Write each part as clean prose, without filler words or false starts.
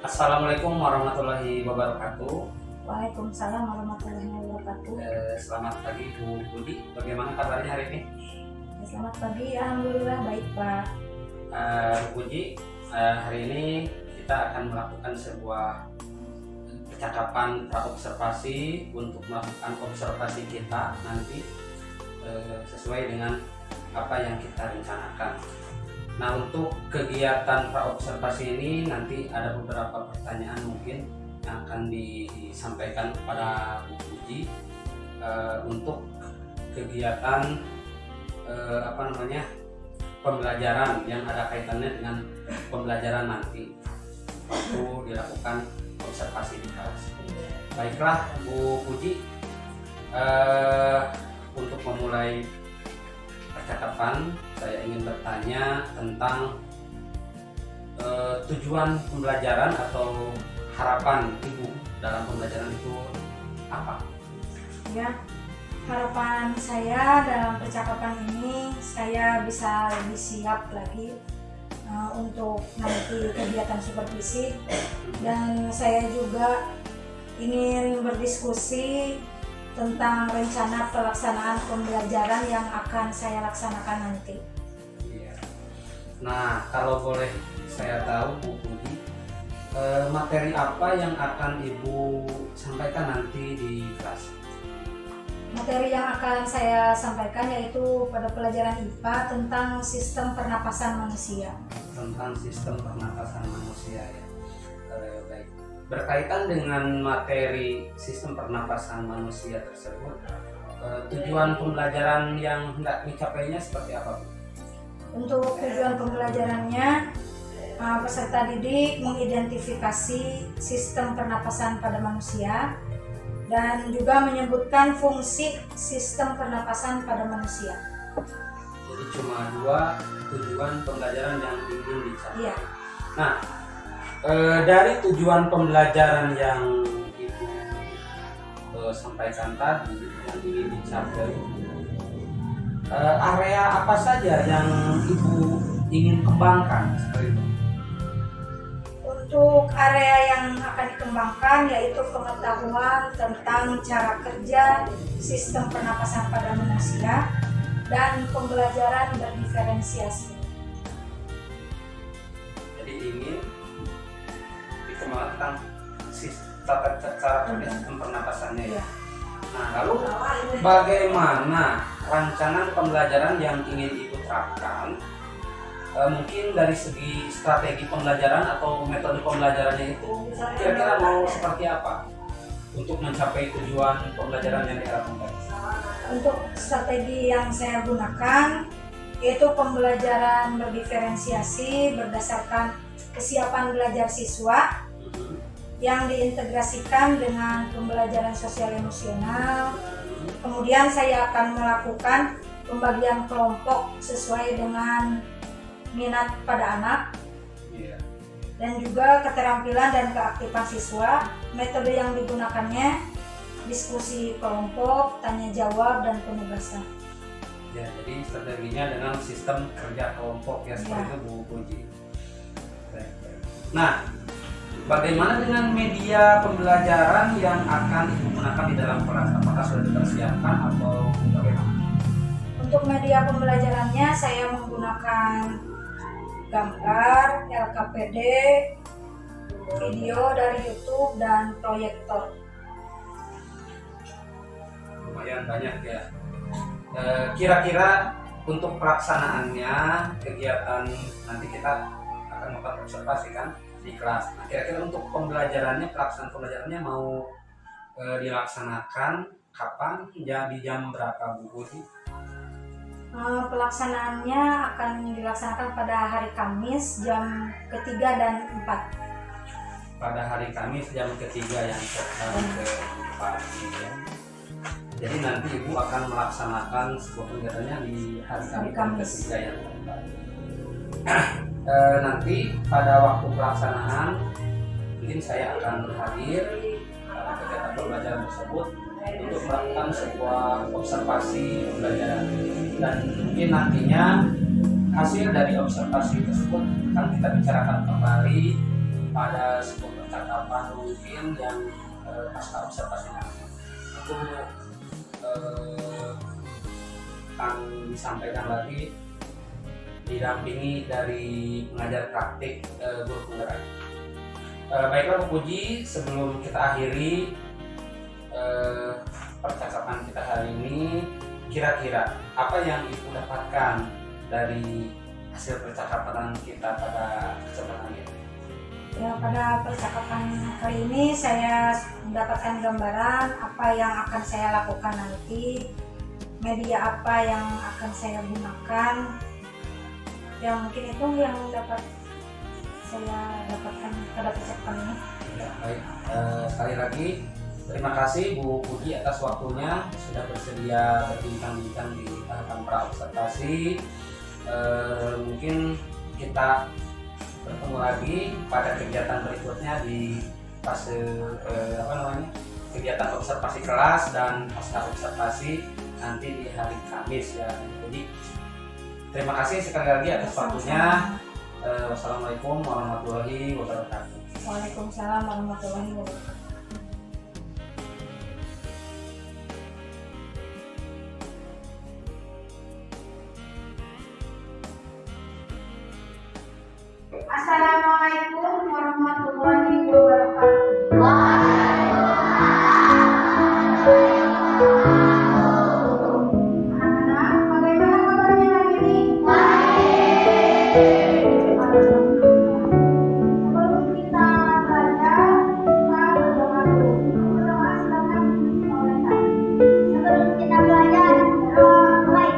Assalamualaikum warahmatullahi wabarakatuh. Waalaikumsalam warahmatullahi wabarakatuh. Selamat pagi Bu Budi, bagaimana kabarnya hari ini? Selamat pagi, alhamdulillah baik Pak. Bu Budi, hari ini kita akan melakukan sebuah percakapan praobservasi untuk melakukan observasi kita nanti sesuai dengan apa yang kita rencanakan. Nah, untuk kegiatan praobservasi ini nanti ada beberapa pertanyaan mungkin yang akan disampaikan kepada Bu Puji untuk kegiatan pembelajaran yang ada kaitannya dengan pembelajaran nanti waktu dilakukan observasi di kelas. Baiklah Bu Puji, untuk memulai percakapan saya ingin bertanya tentang tujuan pembelajaran atau harapan Ibu dalam pembelajaran itu apa? Ya, harapan saya dalam percakapan ini saya bisa lebih siap lagi untuk nanti kegiatan supervisi, dan saya juga ingin berdiskusi tentang rencana pelaksanaan pembelajaran yang akan saya laksanakan nanti. Iya. Nah, kalau boleh saya tahu Bu Budi, materi apa yang akan Ibu sampaikan nanti di kelas? Materi yang akan saya sampaikan yaitu pada pelajaran IPA tentang sistem pernapasan manusia. Tentang sistem pernapasan manusia ya. Baik. Berkaitan dengan materi sistem pernapasan manusia tersebut, tujuan pembelajaran yang hendak dicapainya seperti apa, Bu? Untuk tujuan pembelajarannya, peserta didik mengidentifikasi sistem pernapasan pada manusia dan juga menyebutkan fungsi sistem pernapasan pada manusia. Jadi cuma dua tujuan pembelajaran yang ingin dicapai. Iya. Nah, dari tujuan pembelajaran yang Ibu sampaikan tadi yang ingin dicapai, area apa saja yang Ibu ingin kembangkan seperti itu? Untuk area yang akan dikembangkan yaitu pengetahuan tentang cara kerja sistem pernapasan pada manusia dan pembelajaran berdiferensiasi. Jadi ingin dikembangkan cara kerja sistem pernapasannya ya. Nah, lalu bagaimana rancangan pembelajaran yang ingin Ibu terapkan? Mungkin dari segi strategi pembelajaran atau metode pembelajarannya itu kira-kira mau seperti apa untuk mencapai tujuan pembelajaran yang diharapkan? Untuk strategi yang saya gunakan yaitu pembelajaran berdiferensiasi berdasarkan kesiapan belajar siswa yang diintegrasikan dengan pembelajaran sosial emosional. Kemudian saya akan melakukan pembagian kelompok sesuai dengan minat pada anak, dan juga keterampilan dan keaktifan siswa. Metode yang digunakannya diskusi kelompok, tanya jawab, dan penugasan. Ya, jadi strateginya dengan sistem kerja kelompok ya, seperti itu Bu Puji. Nah, bagaimana dengan media pembelajaran yang akan digunakan di dalam kelas? Apakah sudah dipersiapkan atau bagaimana? Untuk media pembelajarannya saya menggunakan gambar, LKPD, video dari YouTube, dan proyektor. Lumayan banyak ya. Kira-kira untuk pelaksanaannya kegiatan nanti kita akan melakukan observasi kan di kelas. Nah, kira-kira untuk pembelajarannya, pelaksanaan pembelajarannya mau dilaksanakan kapan? Di jam berapa Bu Budi? Pelaksanaannya akan dilaksanakan pada hari Kamis jam ketiga dan 4. Pada hari Kamis jam ketiga yang keempat ya. Jadi nanti Ibu akan melaksanakan sebuah kegiatannya di hari Kamis ketiga yang keempat. Nanti pada waktu pelaksanaan mungkin saya akan berhadir dalam kegiatan pembelajaran tersebut untuk melakukan sebuah observasi pembelajaran, dan mungkin nantinya hasil dari observasi tersebut akan kita bicarakan kembali ada sebuah percakapan mungkin yang pasca observasi itu akan disampaikan lagi didampingi dari pengajar praktik guru penggerak. Baiklah Bu Puji, sebelum kita akhiri percakapan kita hari ini, kira-kira apa yang Ibu dapatkan dari hasil percakapan kita pada kesempatan ini? Ya, pada percakapan kali ini saya mendapatkan gambaran apa yang akan saya lakukan nanti, media apa yang akan saya gunakan. Ya, mungkin itu yang dapat saya dapatkan pada percakapan ini. Ya, baik. Sekali lagi terima kasih Bu Puji atas waktunya sudah bersedia berbincang-bincang di tahapan pra-observasi. Mungkin kita bertemu lagi pada kegiatan berikutnya di fase kegiatan observasi kelas dan pasca observasi nanti di hari Kamis ya. Jadi terima kasih sekali lagi atas waktunya. Wassalamualaikum warahmatullahi wabarakatuh. Waalaikumsalam warahmatullahi wabarakatuh. Assalamualaikum warahmatullahi wabarakatuh. Anak-anak, bagaimana kabarnya hari ini? Sebelum kita belajar, kita berdoa dulu. Berdoa silakan dimulai. Sebelum kita belajar, mulai.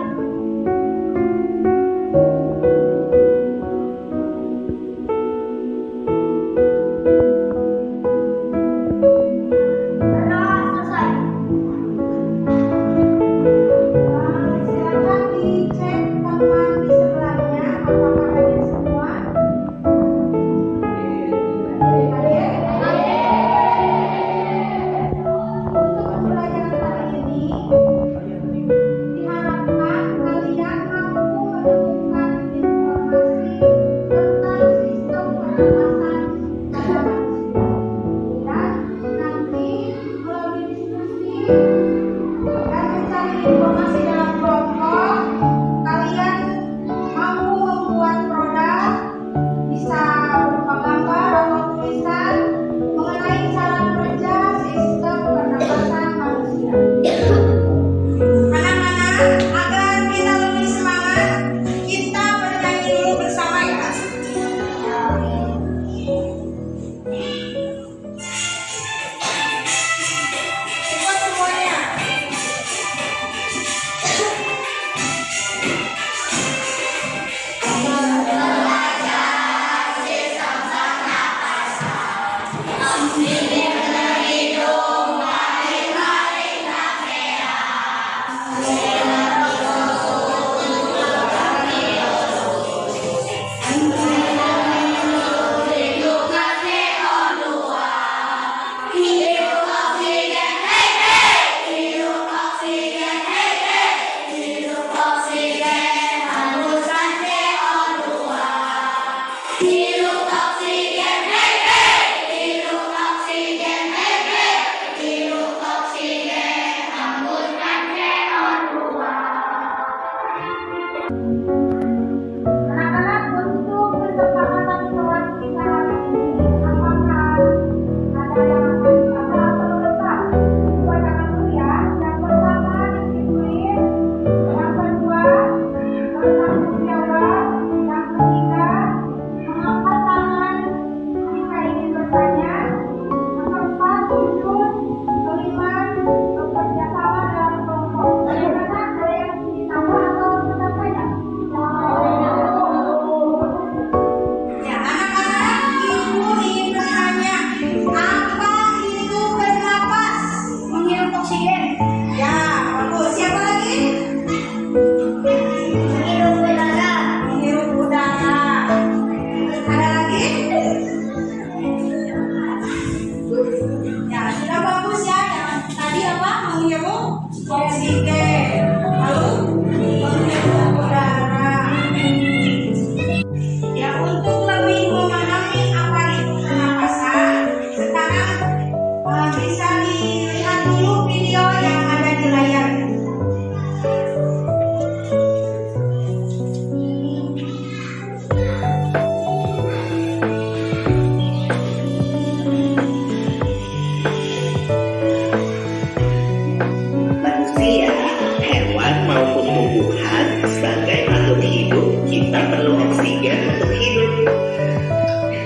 tumbuhan sebagai makhluk hidup, kita perlu oksigen untuk hidup.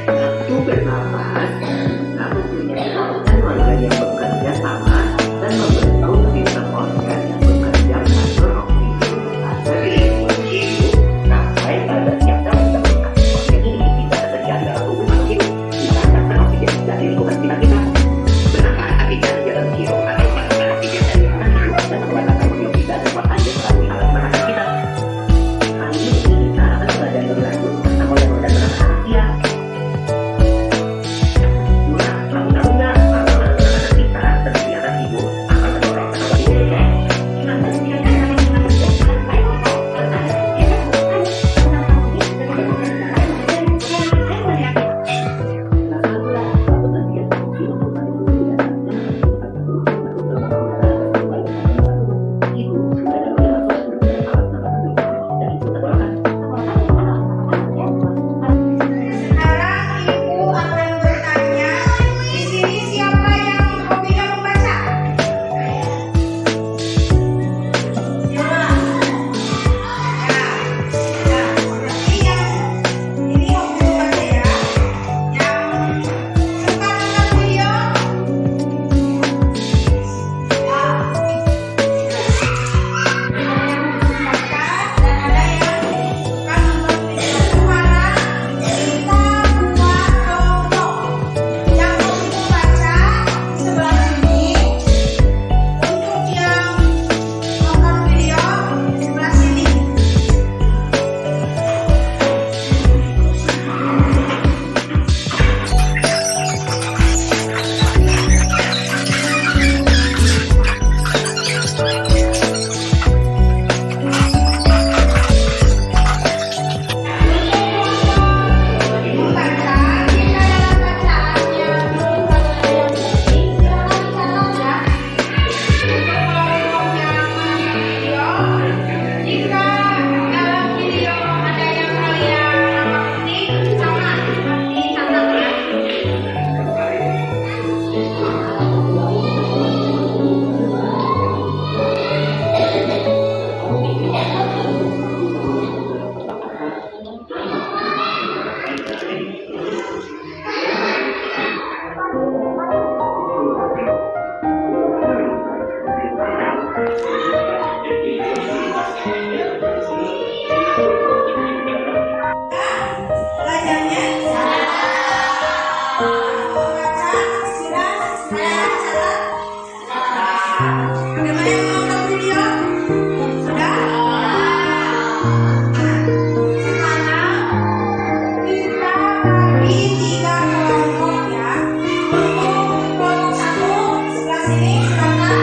Waktu bernapas, kamu punya organ organ yang bekerja sama dan membentuk sistem organ yang bekerja mengatur oksigen ada di lingkungan hidup sampai pada tiap tahun kita bernapas. Oksigen ini bisa terjadi dalam tubuh makhluk hidup. Kita mendapatkan oksigen dari lingkungan sekitar kita. Bernapas artinya jalan hidup atau melakukan oksigen dari lingkungan hidup dan membuat karbon dioksida dan oksigen melalui alat pernapasan kita. Hal ini dibicarakan sebagai lebih lanjut tentang organ-organ pernapasan manusia. Sekarang ibu akan bertanya, di sini siapa yang hobinya membaca? Siapa? Ya, berarti yang ini hobi membaca ya. Yang suka nonton video? Ya. Ada yang membaca dan ada yang suka nonton video. Sekarang kita buat kelompok yang hobi membaca di sebelah sini, untuk yang nonton video di sebelah sini. Membaca, jika dalam bacaannya belum ada yang penting, silakan dicatat ya. Jika dalam video ada yang kalian penting, sama dicatat ya. Belajarnya membaca, sudah catat. Bagaimana yang menonton video? Sudah? Sekarang kita bagi 3 kelompok ya. Untuk kelompok 1 sebelah sini silakan.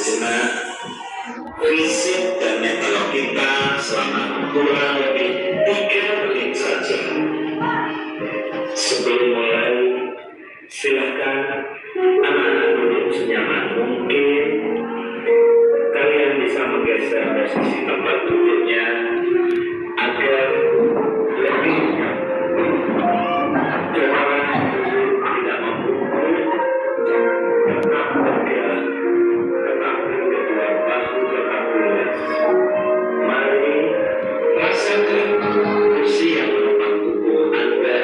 sejenak, fisik dan mental kita selama kurang lebih 3 menit saja. Sebelum mulai, silakan anak-anak duduk senyaman mungkin. Kalian bisa menggeser posisi tempat duduknya agar lebih nyaman. Tidak membungkuk, tetap tegak, tetapi kedua bahu tetap luas. Mari rasakan kursi yang menopang tubuh Anda.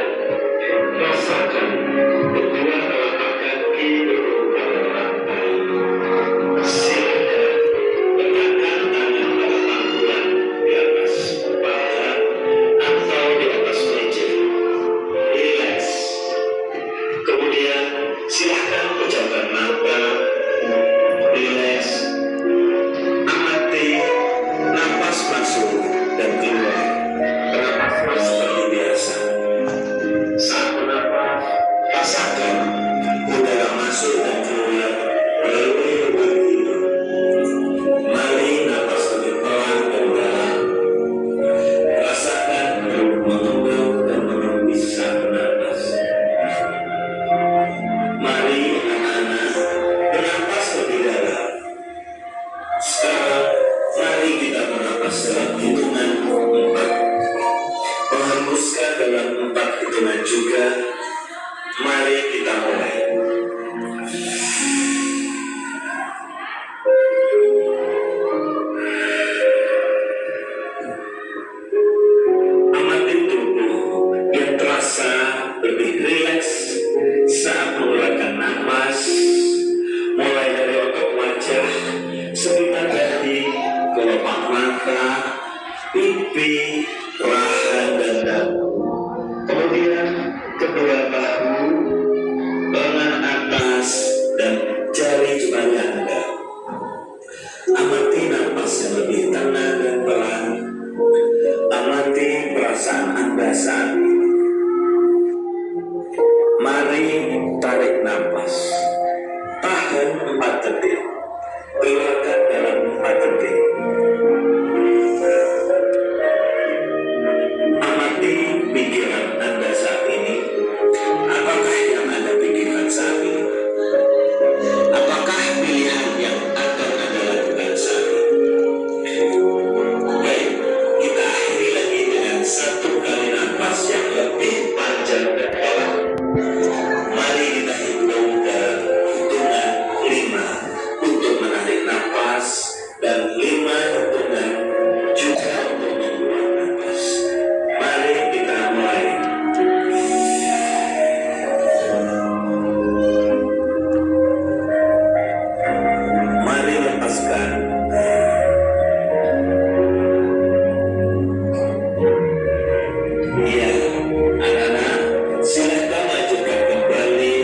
Rasakan kedua telapak kaki duduk pada lantai. Silakan letakkan tangan pada pangkuan di atas paha atau di atas meja. Relax. Kemudian silakan pejamkan mata. Relax. Amati napas masuk dan keluar. Bernapas seperti biasa. Saat bernapas, rasakan udara masuk dan keluar melalui lubang hidung. Mari napas lebih pelan dan dalam. Rasakan perut mengembang dan menembus saat bernapas. Mari anak-anak bernapas lebih dalam. Sekarang mari kita bernapas dalam hitungan 4. Menghembuskan dalam 4 hitungan juga. Mari kita mulai. Amati tubuh yang terasa lebih rileks saat mengeluarkan napas, mulai dari otot wajah, sekitar dahi, kelopak mata, pipi, rahang dan dagu. Kemudian kedua bahu, lengan atas, dan jari jemari Anda. Amati napas yang lebih tenang dan pelan. Amati perasaan Anda saat ini. Mari tarik napas. Tahan 4 detik. Keluarkan dalam 4 detik. Amati pikiran Anda saat ini. Apakah yang Anda pikirkan saat ini? Apakah pilihan yang akan Anda lakukan saat ini? Baik, kita akhiri lagi dengan 1 kali napas yang lebih panjang dan pelan. Mari kita hitung dalam hitungan 5 untuk menarik napas dan 5 hitungan juga untuk membuang napas. Mari kita mulai. Mari lepaskan. Ya, anak-anak, silakan lanjutkan kembali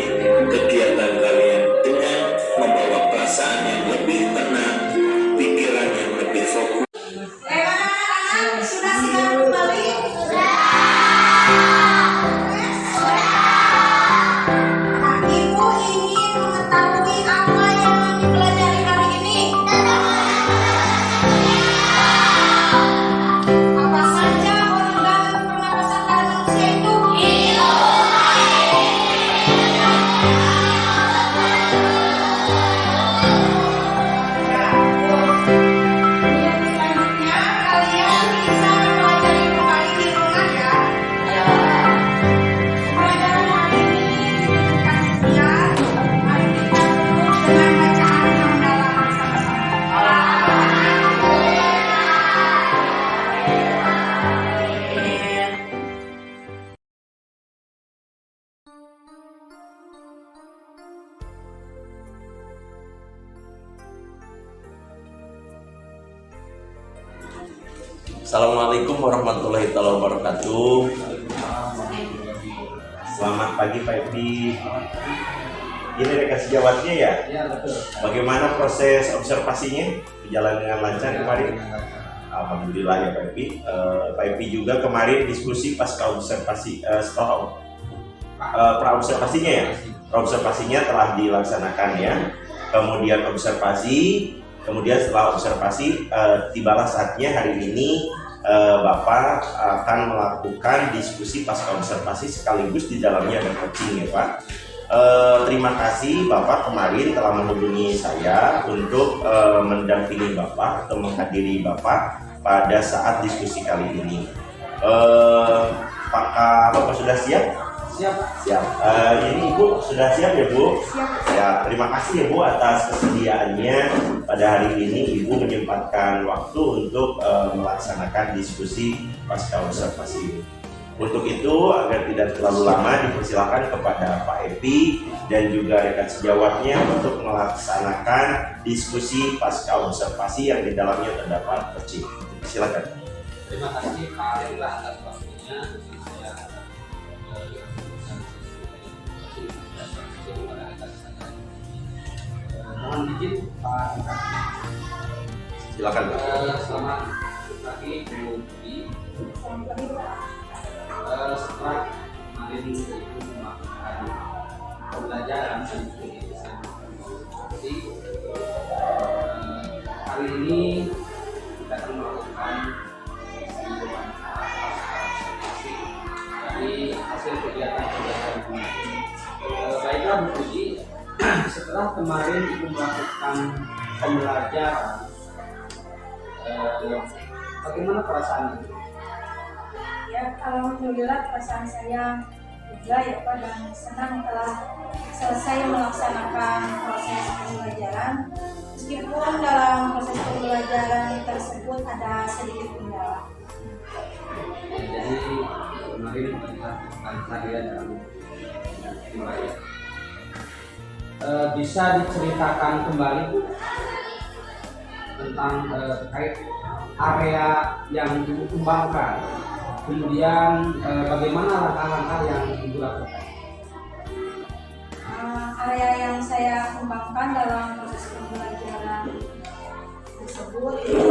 kegiatan kalian dengan membawa perasaan yang lebih tenang, pikiran yang lebih fokus. Anak-anak sudah siap kembali? Nah, Ibu ingin mengetahui apa yang dipelajari hari ini. Apa saja organ pernapasan pada manusia itu? Selanjutnya kalian bisa mempelajari kembali di rumah ya. Pelajaran hari ini bukan sekian. Mari kita tutup dengan bacaan hamdalah bersama-sama. Assalamualaikum warahmatullahi wabarakatuh. Selamat pagi Pak Epi. Ini rekan sejawatnya ya? Ya, betul. Bagaimana proses observasinya? Berjalan dengan lancar kemarin? Alhamdulillah ya Pak Epi. Pak Epi juga kemarin diskusi pasca observasi setelah praobservasinya ya. Praobservasinya telah dilaksanakan ya. Kemudian observasi, Kemudian setelah observasi, tibalah saatnya hari ini Bapak akan melakukan diskusi pasca observasi sekaligus di dalamnya ada coaching ya Pak. Terima kasih Bapak kemarin telah menghubungi saya untuk mendampingi Bapak atau menghadiri Bapak pada saat diskusi kali ini. Apakah Bapak sudah siap? Siap. Siap. Ini Ibu sudah siap ya Bu? Siap. Ya, terima kasih ya Bu atas kesediaannya pada hari ini Ibu menyempatkan waktu untuk melaksanakan diskusi pasca observasi. Untuk itu agar tidak terlalu lama dipersilakan kepada Pak Epi dan juga rekan sejawatnya untuk melaksanakan diskusi pasca observasi yang di dalamnya terdapat coaching. Silakan. Terima kasih Pak Hendra atas waktunya. Mohon izin Pak Hendra. Silakan Pak. Selamat pagi Bu Budi. Setelah kemarin Ibu melakukan pembelajaran jadi hari ini kita akan melakukan dari hasil kegiatan kemarin. Baiklah Bu Budi, setelah kemarin Ibu melakukan pembelajaran, bagaimana perasaan Ibu? Ya, alhamdulillah perasaan saya lega ya Pak, dan senang telah selesai melaksanakan proses pembelajaran. Meskipun dalam proses pembelajaran tersebut ada sedikit kendala. Jadi kemarin melakukan saya dalam pembelajaran. Bisa diceritakan kembali Bu tentang terkait area yang Ibu kembangkan, kemudian bagaimana langkah-langkah yang Ibu lakukan? Area yang saya kembangkan dalam proses pembelajaran tersebut itu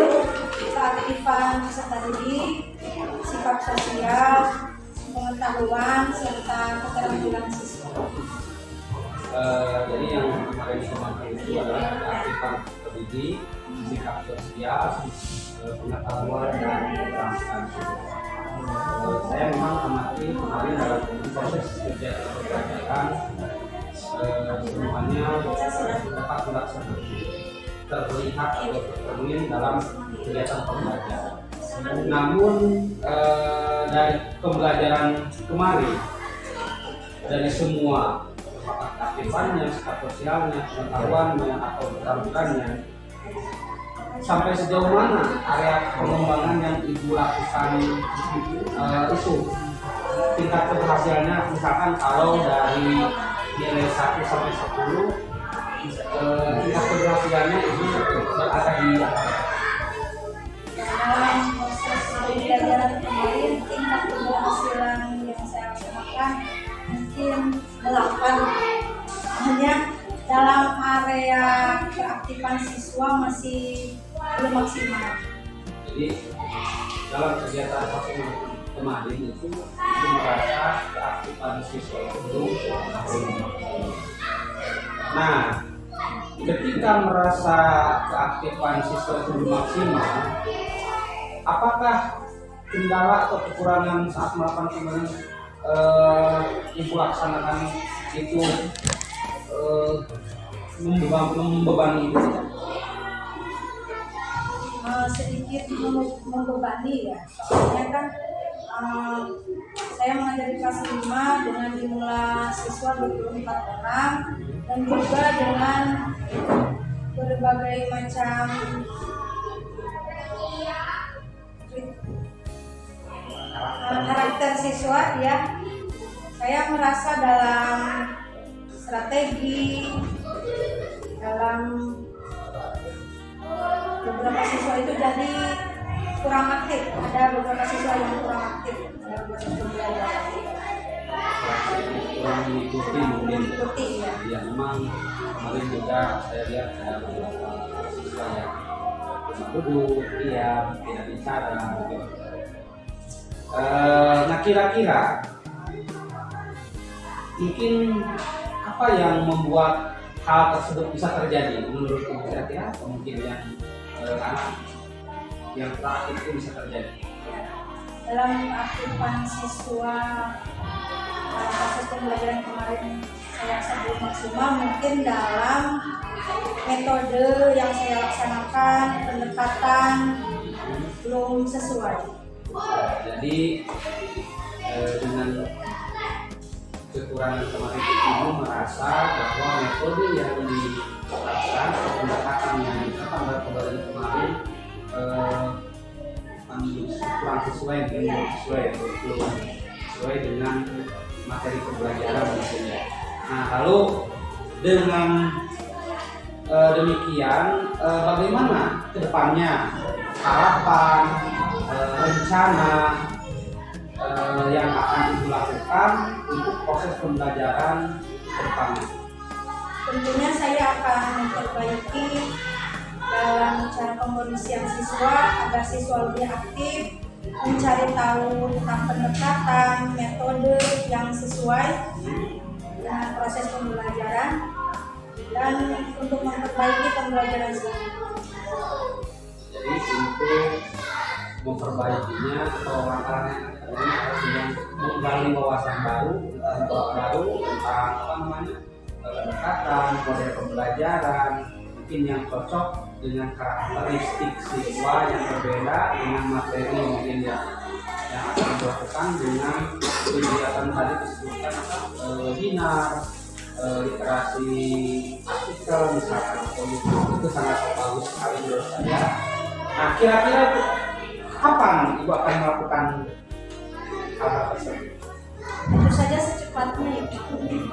keaktifan peserta didik, sikap sosial, pengetahuan, serta keterampilan siswa. Jadi yang kemarin dikembangkan itu adalah keaktifan pendidik, sikap sosial, pengetahuan dan keterampilan siswa. Saya memang amati kemarin dalam proses kegiatan pembelajaran semuanya dapat dilaksanakan, terlihat atau tercermin dalam kegiatan pembelajaran. Namun dari pembelajaran kemarin, dari semua aktifannya, sikap sosialnya, pengetahuannya atau keterampilannya, sampai sejauh mana area pengembangan yang Ibu lakukan itu tingkat keberhasilannya, misalkan kalau dari nilai 1 sampai 10 tingkat keberhasilannya itu berada di dalam proses pembelajaran kemarin, tingkat keberhasilan yang saya lakukan mungkin 8. Hanya dalam area keaktifan siswa masih belum maksimal. Jadi dalam kegiatan kemarin itu merasa keaktifan siswa itu belum maksimal. Nah, ketika merasa keaktifan siswa itu belum maksimal, apakah kendala atau kekurangan saat melakukan kemarin Ibu laksanakan itu membebani Ibu? Sedikit membebani ya, soalnya kan saya mengajari kelas 5 dengan jumlah siswa 24 orang dan juga dengan berbagai macam karakter siswa ya. Saya merasa dalam strategi, dalam beberapa siswa itu jadi kurang aktif. Ada beberapa siswa yang kurang aktif dalam proses pembelajaran. Kurang mengikuti Ya. Ya, memang kemarin juga saya lihat ada beberapa siswa yang cuma duduk, diam, tidak bicara. Nah, kira-kira mungkin apa yang membuat hal tersebut bisa terjadi menurut Ibu kira-kira kemungkinan anak yang teraktif itu bisa terjadi? Dalam aktifan siswa proses pembelajaran kemarin saya sebut maksimal, mungkin dalam metode yang saya laksanakan pendekatan belum sesuai. Jadi dengan kekurangan kemarin Ibu merasa bahwa metode yang diterapkan atau pendekatan yang diterapkan pada pembelajaran kemarin kurang sesuai dengan materi pembelajaran misalnya. Nah, lalu dengan demikian bagaimana kedepannya harapan, rencana yang akan Ibu lakukan untuk proses pembelajaran kedepannya? Tentunya saya akan memperbaiki dalam cara pengondisian siswa agar siswa lebih aktif, mencari tahu tentang pendekatan, metode yang sesuai dengan proses pembelajaran, dan untuk memperbaiki pembelajaran siswa. Jadi untuk memperbaikinya atau langkah-langkah yang harus menggali wawasan baru tentang pendekatan, model pembelajaran mungkin yang cocok dengan karakteristik siswa yang berbeda dengan materi mungkin yang akan dilakukan dengan kegiatan tadi disebutkan webinar, literasi artikel misalkan, itu sangat bagus sekali menurut saya. Nah, kira-kira kapan Ibu akan melakukan hal tersebut? Tentu saja secepatnya ya.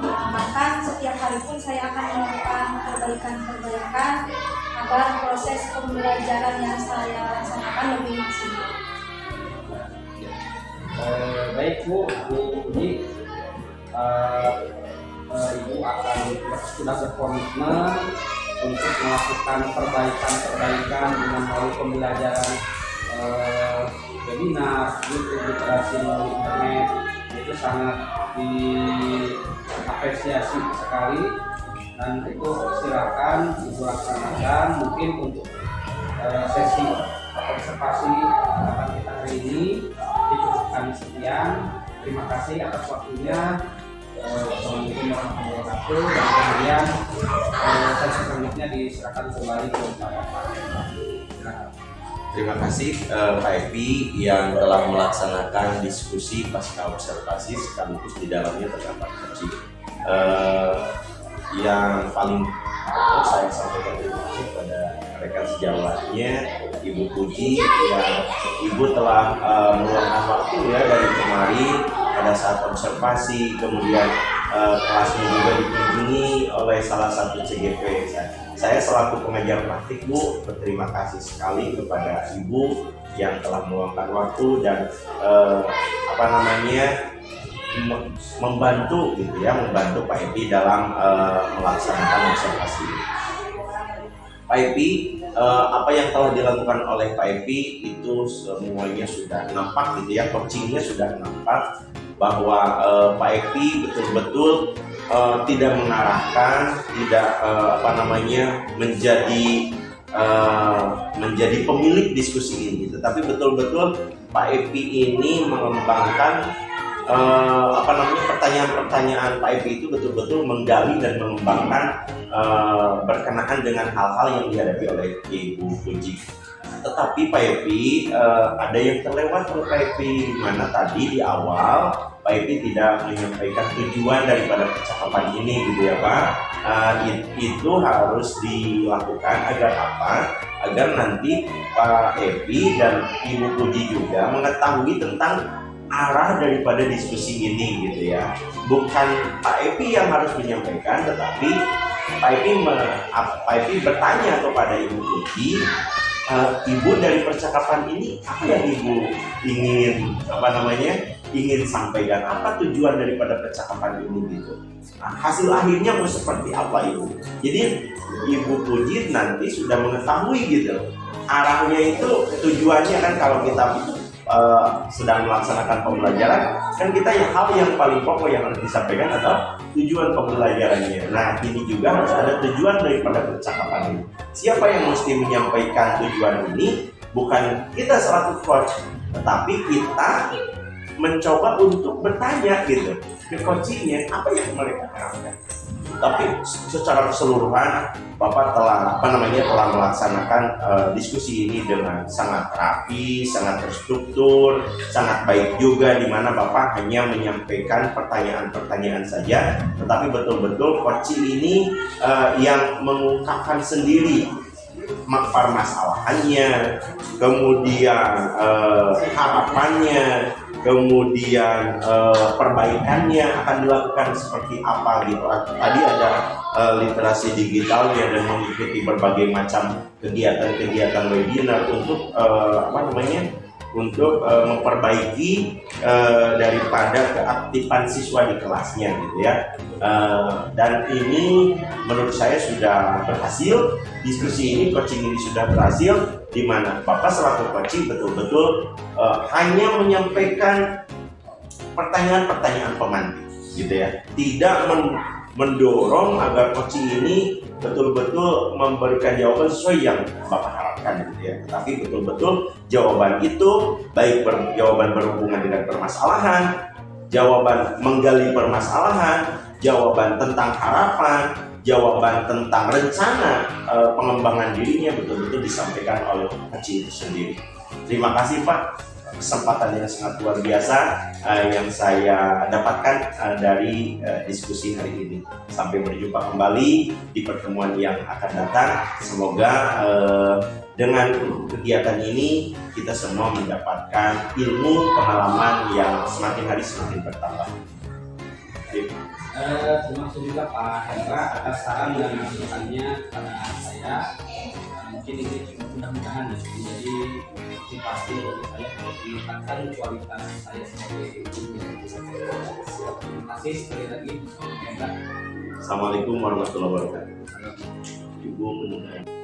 Bahkan setiap hari pun saya akan melakukan perbaikan agar proses pembelajaran yang saya laksanakan lebih maksimal. Baik Bu Uji, Ibu akan sudah berkomitmen untuk melakukan perbaikan dengan melalui pembelajaran webinar, YouTube, literasi melalui internet. Itu sangat diapresiasi sekali, dan itu silakan Ibu laksanakan. Mungkin untuk sesi observasi kesempatan kita hari ini dicukupkan sekian. Terima kasih atas waktunya. Assalamualaikum warahmatullahi wabarakatuh. Dan kemudian sesi selanjutnya disilakan kembali ke Pak. Terima kasih Pak Epi yang telah melaksanakan diskusi pasca observasi sekaligus di dalamnya terdapat kunci. Yang paling saya sampaikan terima kasih kepada rekan sejawatnya Ibu Puji yang Ibu telah meluangkan waktu ya dari kemarin pada saat observasi, kemudian kelasnya juga dikunjungi oleh salah satu CGP. Saya selaku pengajar praktik Bu berterima kasih sekali kepada Ibu yang telah meluangkan waktu dan membantu gitu ya, membantu Pak Epi dalam melaksanakan observasi. Pak Epi, apa yang telah dilakukan oleh Pak Epi itu semuanya sudah nampak gitu ya, coachingnya sudah nampak bahwa Pak Epi betul-betul tidak mengarahkan, tidak menjadi pemilik diskusi ini, tetapi betul-betul Pak Epi ini mengembangkan pertanyaan-pertanyaan Pak Epi itu betul-betul menggali dan mengembangkan berkenaan dengan hal-hal yang dihadapi oleh Ibu Puji. Tetapi Pak Epi ada yang terlewat oleh Pak Epi, di mana tadi di awal Pak Epi tidak menyampaikan tujuan daripada percakapan ini gitu ya Pak. Itu harus dilakukan agar apa? Agar nanti Pak Epi dan Ibu Puji juga mengetahui tentang arah daripada diskusi ini gitu ya. Bukan Pak Epi yang harus menyampaikan, tetapi Pak Epi bertanya kepada Ibu Puji, Ibu dari percakapan ini apa yang Ibu ingin sampaikan, apa tujuan daripada percakapan ini gitu. Nah, hasil akhirnya mau seperti apa Ibu? Jadi Ibu Puji nanti sudah mengetahui gitu arahnya, itu tujuannya kan kalau kita sedang melaksanakan pembelajaran kan kita hal yang paling pokok yang harus disampaikan adalah tujuan pembelajarannya. Nah, ini juga harus ada tujuan daripada percakapan ini. Siapa yang mesti menyampaikan tujuan ini? Bukan kita selaku coach, tetapi kita mencoba untuk bertanya gitu ke coachingnya apa yang mereka harapkan. Tapi secara keseluruhan Bapak telah telah melaksanakan diskusi ini dengan sangat rapi, sangat terstruktur, sangat baik juga, di mana Bapak hanya menyampaikan pertanyaan-pertanyaan saja, tetapi betul-betul coaching ini yang mengungkapkan sendiri permasalahannya, kemudian harapannya, kemudian perbaikannya akan dilakukan seperti apa gitu. Tadi ada literasi digitalnya dan mengikuti berbagai macam kegiatan-kegiatan webinar untuk memperbaiki daripada keaktifan siswa di kelasnya gitu ya. Dan ini menurut saya sudah berhasil. Diskusi ini, coaching ini sudah berhasil, di mana Bapak selaku coaching betul-betul hanya menyampaikan pertanyaan-pertanyaan pemantik gitu ya, tidak mendorong agar coaching ini betul-betul memberikan jawaban sesuai yang Bapak harapkan gitu ya, tapi betul-betul jawaban itu baik jawaban berhubungan dengan permasalahan, jawaban menggali permasalahan, jawaban tentang harapan, jawaban tentang rencana pengembangan dirinya betul-betul disampaikan oleh coaching itu sendiri. Terima kasih Pak, kesempatan yang sangat luar biasa yang saya dapatkan dari diskusi hari ini. Sampai berjumpa kembali di pertemuan yang akan datang. Semoga dengan kegiatan ini kita semua mendapatkan ilmu pengalaman yang semakin hari semakin bertambah. Terima kasih juga Pak Hendra atas saran dan masukannya kepada saya. Mungkin ini mudah-mudahan menjadi motivasi bagi saya untuk meningkatkan kualitas saya sebagai guru. Terima kasih sekali lagi Pak Hendra. Assalamualaikum warahmatullahi wabarakatuh. Ibu pendengar.